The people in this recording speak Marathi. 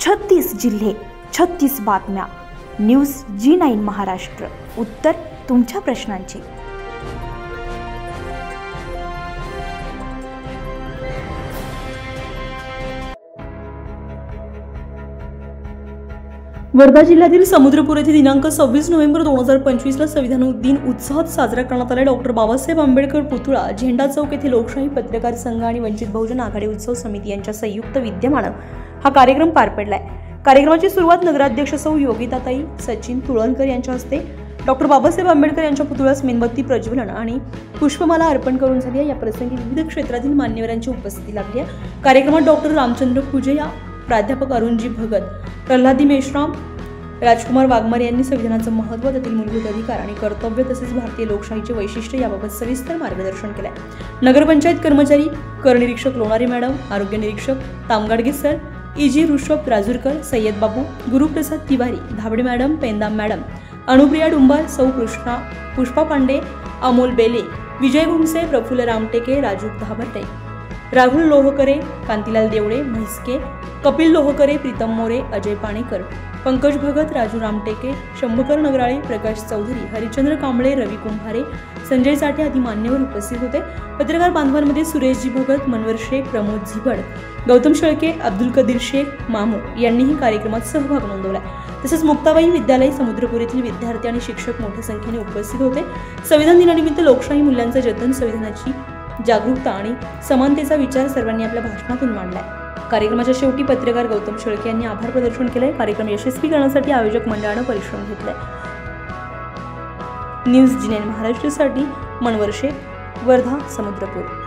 36 जिल्हे, 36 बातम्या. News G9 Maharashtra. उत्तर तुमच्या प्रश्नांची. वर्धा जिल्ह्यातील समुद्रपूर येथे दिनांक 26 नोव्हेंबर 2025 ला संविधान दिन उत्साहात साजरा करण्यात आला. डॉक्टर बाबासाहेब आंबेडकर पुतळा, झेंडा चौक येथे लोकशाही पत्रकार संघ आणि वंचित बहुजन आघाडी उत्सव समिती यांच्या संयुक्त विद्यमाने हा कार्यक्रम पार पडलाय. कार्यक्रमाची सुरुवात नगराध्यक्ष सौ योगिताताई सचिन तुळणकर यांच्या हस्ते डॉक्टर बाबासाहेब आंबेडकर यांच्या पुतळ्यास मेणबत्ती प्रज्वलन आणि पुष्पमाला अर्पण करून झाली. या प्रसंगी विविध क्षेत्रातील मान्यवरांची उपस्थिती लाभली. कार्यक्रमात डॉक्टर रामचंद्र पूजे, प्राध्यापक अरुणजी भगत, प्रल्हादी मेश्राम, राजकुमार वाघमारे यांनी संविधानाचं महत्त्व, त्यातील मूलभूत अधिकार आणि कर्तव्य तसेच भारतीय लोकशाहीचे वैशिष्ट्य याबाबत सविस्तर मार्गदर्शन केले. नगरपंचायत कर्मचारी, कर निरीक्षक लोणारे मॅडम, आरोग्य निरीक्षक तामगाडगे सर, EG ऋषभ राजूरकर, सय्यद बाबू, गुरुप्रसाद तिवारी, धाबडे मॅडम, पेंदाम मॅडम, अनुप्रिया डुंबार, सौ कृष्णा, पुष्पा पांडे, अमोल बेले, विजय घुमसे, प्रफुल्ल रामटेके, राजू धाबटे, राहुल लोहकरे, कांतीलाल देवळे, म्हैसके, कपिल लोहकरे, प्रीतम मोरे, अजय पाणेकर, पंकज भगत, राजू रामटेके, शंभूकर नगराळे, प्रकाश चौधरी, हरिचंद्र कांबळे, रवी कुंभारे, संजय साठे आदी मान्यवर उपस्थित होते. पत्रकार बांधवांमध्ये सुरेशजी भगत, मनवर शेख, प्रमोद झिबड, गौतम शेळके, अब्दुल कदीर शेख, मामू यांनीही कार्यक्रमात सहभाग नोंदवला. तसेच मुक्ताबाई विद्यालय समुद्रपूर येथील विद्यार्थी आणि शिक्षक मोठ्या संख्येने उपस्थित होते. संविधान दिनानिमित्त लोकशाही मूल्यांचे जतन, संविधानाची जागरूकता आणि समानतेचा विचार सर्वांनी आपल्या भाषणातून मांडलाय. कार्यक्रमाच्या शेवटी पत्रकार गौतम शेळके यांनी आभार प्रदर्शन केले. कार्यक्रम यशस्वी करण्यासाठी आयोजक मंडळाने परिश्रम घेतले. न्यूज G9 महाराष्ट्रासाठी मनवर शेख, वर्धा, समुद्रपूर.